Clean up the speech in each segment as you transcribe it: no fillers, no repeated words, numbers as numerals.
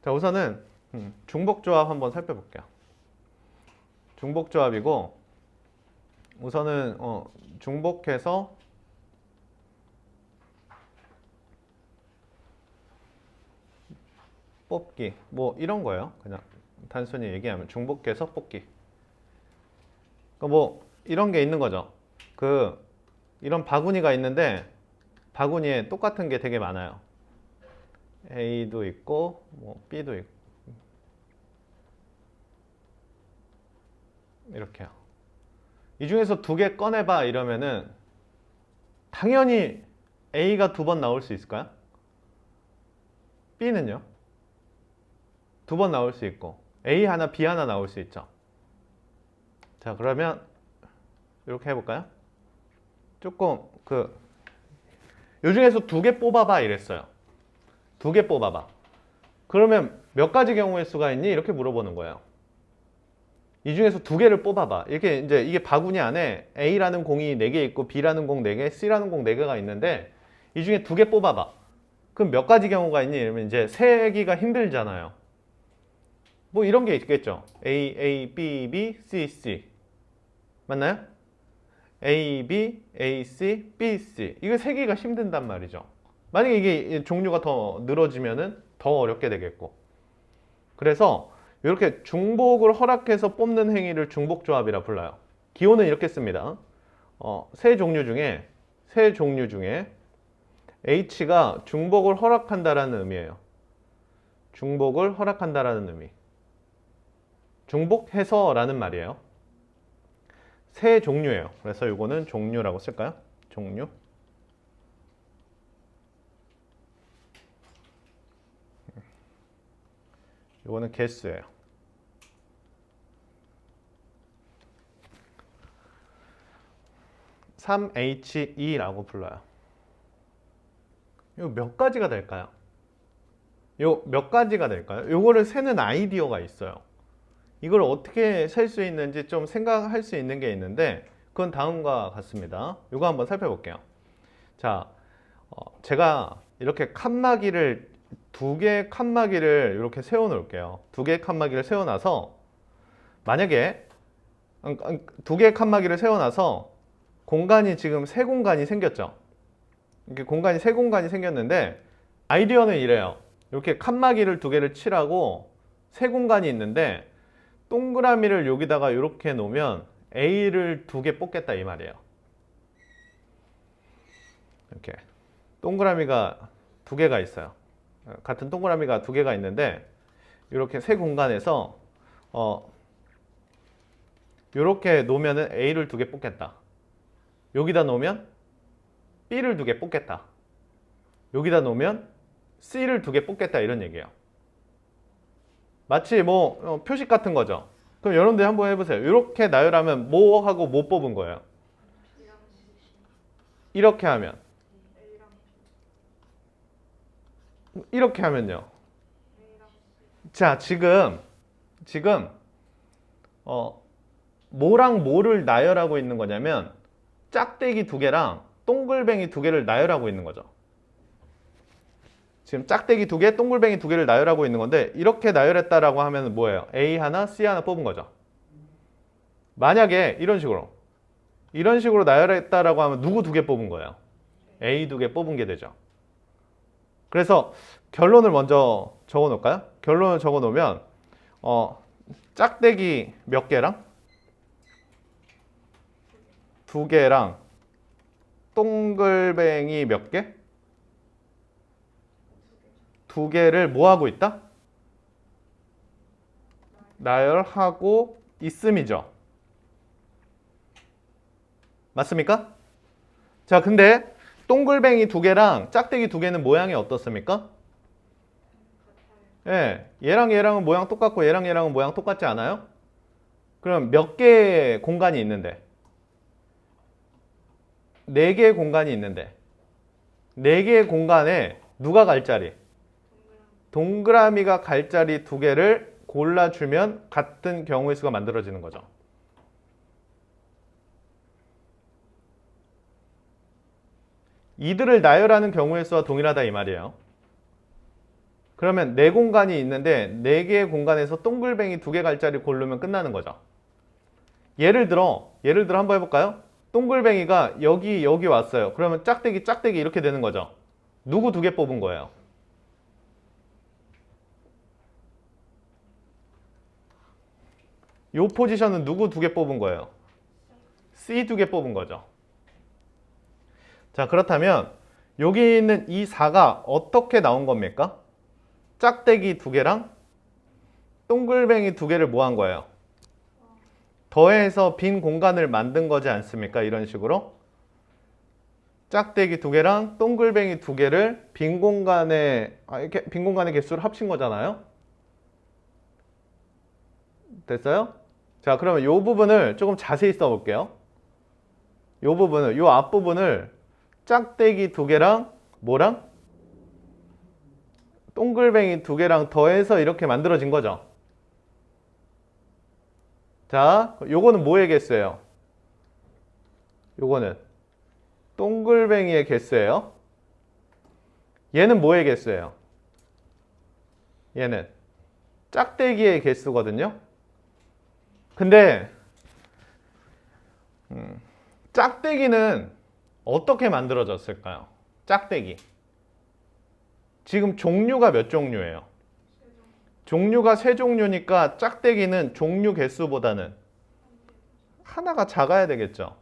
자, 우선은 중복조합 한번 살펴볼게요. 중복조합이고 우선은 중복해서 뽑기 뭐 이런 거예요. 그냥 단순히 얘기하면 중복해서 뽑기. 그러니까 뭐 이런 게 있는 거죠. 이런 바구니가 있는데 바구니에 똑같은 게 되게 많아요. A도 있고 뭐 B도 있고 이렇게요. 이 중에서 두 개 꺼내봐 이러면은 당연히 A가 두 번 나올 수 있을까요? B는요? 두 번 나올 수 있고 A 하나 B 하나 나올 수 있죠. 자, 그러면 이렇게 해볼까요? 조금 요 중에서 두 개 뽑아봐 이랬어요. 두 개 뽑아봐. 그러면 몇 가지 경우의 수가 있니? 이렇게 물어보는 거예요. 이 중에서 두 개를 뽑아봐. 이렇게 이제 이게 바구니 안에 A라는 공이 4개 있고 B라는 공 4개, C라는 공 4개가 있는데 이 중에 두 개 뽑아봐. 그럼 몇 가지 경우가 있니? 이러면 이제 세기가 힘들잖아요. 뭐 이런 게 있겠죠. A, A, B, B, C, C. 맞나요? A, B, A, C, B, C. 이거 세기가 힘든단 말이죠. 만약에 이게 종류가 더 늘어지면은 더 어렵게 되겠고. 그래서 이렇게 중복을 허락해서 뽑는 행위를 중복조합이라 불러요. 기호는 이렇게 씁니다. 세 종류 중에 H가 중복을 허락한다라는 의미예요. 중복을 허락한다라는 의미. 중복해서라는 말이에요. 세 종류예요. 그래서 이거는 종류라고 쓸까요? 종류. 이거는 개수예요. (3H2)라고 불러요. 이거 몇 가지가 될까요? 요거를 세는 아이디어가 있어요. 이걸 어떻게 셀 수 있는지 좀 생각할 수 있는 게 있는데 그건 다음과 같습니다. 이거 한번 살펴볼게요. 자, 제가 이렇게 칸막이를 두 개의 칸막이를 이렇게 세워 놓을게요. 두 개의 칸막이를 세워놔서 만약에 두 개의 칸막이를 세워놔서 공간이 지금 세 공간이 생겼죠. 이렇게 세 공간이 생겼는데 아이디어는 이래요. 이렇게 칸막이를 두 개를 칠하고 세 공간이 있는데 동그라미를 여기다가 이렇게 놓으면 A를 두 개 뽑겠다 이 말이에요. 이렇게 동그라미가 두 개가 있어요. 같은 동그라미가 두 개가 있는데 이렇게 세 공간에서 이렇게 놓으면 A를 두 개 뽑겠다. 여기다 놓으면 B를 두 개 뽑겠다. 여기다 놓으면 C를 두 개 뽑겠다 이런 얘기예요. 마치 뭐 표식 같은 거죠. 그럼 여러분들 한번 해보세요. 이렇게 나열하면 뭐 하고 뭐 뽑은 거예요? 이렇게 하면 이렇게 하면요. 자, 지금 뭐랑 뭐를 나열하고 있는 거냐면 짝대기 두 개랑 동글뱅이 두 개를 나열하고 있는 거죠. 지금 짝대기 두 개, 동글뱅이 두 개를 나열하고 있는 건데 이렇게 나열했다라고 하면 뭐예요? A 하나, C 하나 뽑은 거죠. 만약에 이런 식으로 나열했다라고 하면 누구 두 개 뽑은 거예요? A 두 개 뽑은 게 되죠. 그래서 결론을 먼저 적어 놓을까요? 결론을 적어 놓으면 짝대기 몇 개랑 두 개랑 동글뱅이 몇 개? 두 개를 뭐 하고 있다? 나열하고 있음이죠. 맞습니까? 자, 근데 동글뱅이 두 개랑 짝대기 두 개는 모양이 어떻습니까? 예, 얘랑은 모양 똑같고 얘랑은 모양 똑같지 않아요? 그럼 몇 개의 공간이 있는데? 4개의 공간이 있는데 4개의 공간에 누가 갈 자리? 동그라미가 갈 자리 두 개를 골라주면 같은 경우의 수가 만들어지는 거죠. 이들을 나열하는 경우의 수와 동일하다 이 말이에요. 그러면 네 공간이 있는데 네 개의 공간에서 동글뱅이 두 개 갈 자리 고르면 끝나는 거죠. 예를 들어 한번 해볼까요? 동글뱅이가 여기 왔어요. 그러면 짝대기 이렇게 되는 거죠. 누구 두 개 뽑은 거예요? 요 포지션은 누구 두 개 뽑은 거예요? C 두 개 뽑은 거죠. 자, 그렇다면 여기 있는 이 4가 어떻게 나온 겁니까? 짝대기 두 개랑 동글뱅이 두 개를 뭐 한 거예요? 더해서 빈 공간을 만든 거지 않습니까? 이런 식으로 짝대기 두 개랑 동글뱅이 두 개를 빈 공간에 이렇게 빈 공간의 개수를 합친 거잖아요. 됐어요? 자, 그러면 이 부분을 조금 자세히 써볼게요. 이 부분을, 이 앞부분을 짝대기 두 개랑 뭐랑? 동글뱅이 두 개랑 더해서 이렇게 만들어진 거죠. 자, 요거는 뭐의 개수예요? 요거는 동글뱅이의 개수예요. 얘는 뭐의 개수예요? 얘는 짝대기의 개수거든요. 근데 짝대기는 어떻게 만들어졌을까요? 짝대기. 지금 종류가 몇 종류예요? 종류가 세 종류니까 짝대기는 종류 개수보다는 하나가 작아야 되겠죠.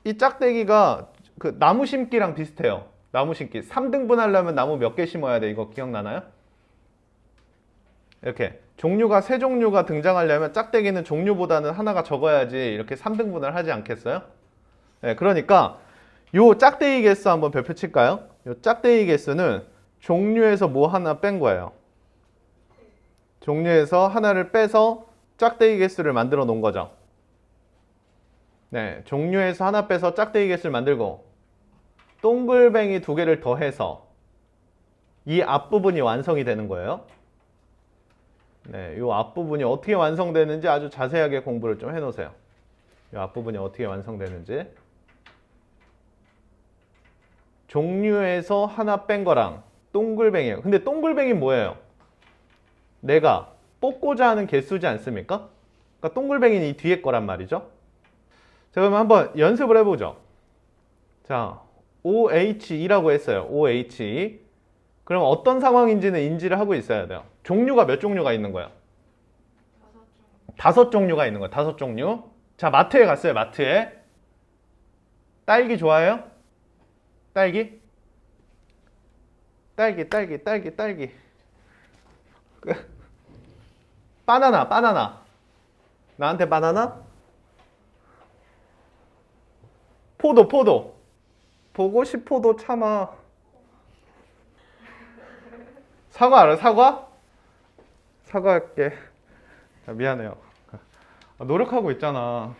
이 짝대기가 그 나무 심기랑 비슷해요. 나무 심기. 3등분 하려면 나무 몇 개 심어야 돼? 이거 기억나나요? 이렇게 종류가 세 종류가 등장하려면 짝대기는 종류보다는 하나가 적어야지 이렇게 3등분을 하지 않겠어요? 네, 그러니까 요 짝대기 개수 한번 별표 칠까요? 요 짝대기 개수는 종류에서 뭐 하나 뺀 거예요. 종류에서 하나를 빼서 짝대기 개수를 만들어 놓은 거죠. 네, 종류에서 하나 빼서 짝대기 개수를 만들고 동글뱅이 두 개를 더해서 이 앞부분이 완성이 되는 거예요. 네, 이 앞부분이 어떻게 완성되는지 아주 자세하게 공부를 좀 해놓으세요. 이 앞부분이 어떻게 완성되는지. 종류에서 하나 뺀 거랑 동글뱅이에요. 근데 동글뱅이 뭐예요? 내가 뽑고자 하는 개수지 않습니까? 그러니까 동글뱅이는 이 뒤에 거란 말이죠. 자, 그러면 한번 연습을 해보죠. 자, OHE라고 했어요. OHE. 그럼 어떤 상황인지는 인지를 하고 있어야 돼요. 종류가 몇 종류가 있는 거예요? 5종류가 있는 거예요. 5종류. 자, 마트에 갔어요. 마트에. 딸기 좋아해요? 딸기? 딸기. 바나나. 나한테 바나나? 포도. 보고 싶어도 참아. 사과 알아? 사과? 사과할게. 미안해요. 노력하고 있잖아.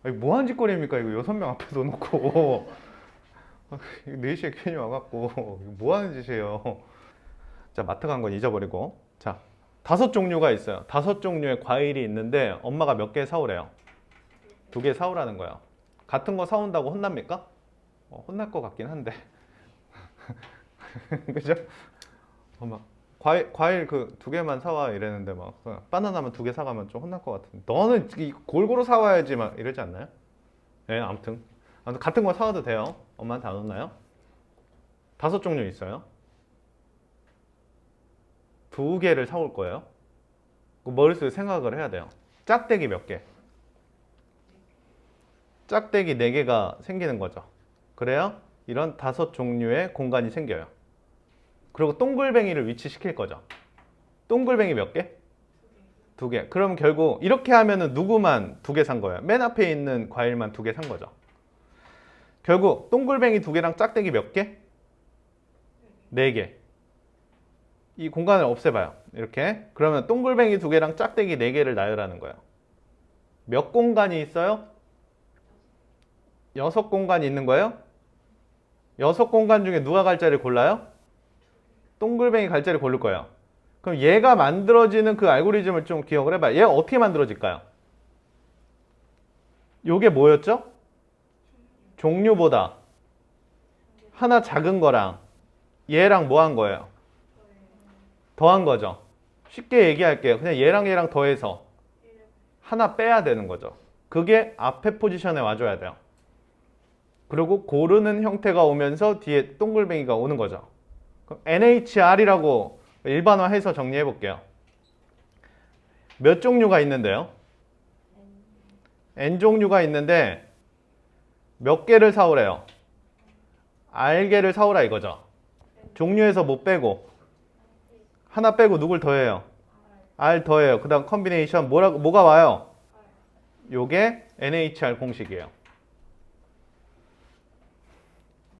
뭐하는 짓거리입니까? 이거 6명 앞에 넣어놓고 4시에 괜히 와갖고 뭐하는 짓이에요. 자, 마트 간 건 잊어버리고. 자, 5종류가 있어요. 5종류의 과일이 있는데 엄마가 몇 개 사오래요? 2개 사오라는 거예요. 같은 거 사온다고 혼납니까? 혼날 것 같긴 한데 그죠? 엄마 과일 그 2개만 사와 이랬는데 막 바나나만 2개 사가면 좀 혼날 것 같은데 너는 골고루 사와야지 막 이러지 않나요? 네, 아무튼 같은 거 사와도 돼요. 엄마한테 안 혼나요? 5종류 있어요. 2개를 사올 거예요. 머릿속에 생각을 해야 돼요. 짝대기 몇 개? 짝대기 4개가 생기는 거죠. 그래요? 이런 5종류의 공간이 생겨요. 그리고 동글뱅이를 위치시킬 거죠. 동글뱅이 몇 개? 2개. 그럼 결국 이렇게 하면은 누구만 2개 산 거예요? 맨 앞에 있는 과일만 2개 산 거죠. 결국 동글뱅이 2개랑 짝대기 몇 개? 4개. 이 공간을 없애봐요. 이렇게. 그러면 동글뱅이 2개랑 짝대기 4개를 나열하는 거예요. 몇 공간이 있어요? 6공간이 있는 거예요? 6공간 중에 누가 갈 자리를 골라요? 동글뱅이 갈 자리를 고를 거예요. 그럼 얘가 만들어지는 그 알고리즘을 좀 기억을 해봐요. 얘가 어떻게 만들어질까요? 요게 뭐였죠? 종류보다 하나 작은 거랑 얘랑 뭐 한 거예요? 더한 거죠. 쉽게 얘기할게요. 그냥 얘랑 더해서 하나 빼야 되는 거죠. 그게 앞에 포지션에 와줘야 돼요. 그리고 고르는 형태가 오면서 뒤에 동글뱅이가 오는 거죠. 그럼 NHR이라고 일반화해서 정리해 볼게요. 몇 종류가 있는데요? N종류가 있는데 몇 개를 사오래요? R개를 사오라 이거죠. 종류에서 못 빼고 하나 빼고 누굴 더해요? R 더해요. 그 다음 컨비네이션 뭐가 와요? 요게 NHR 공식이에요.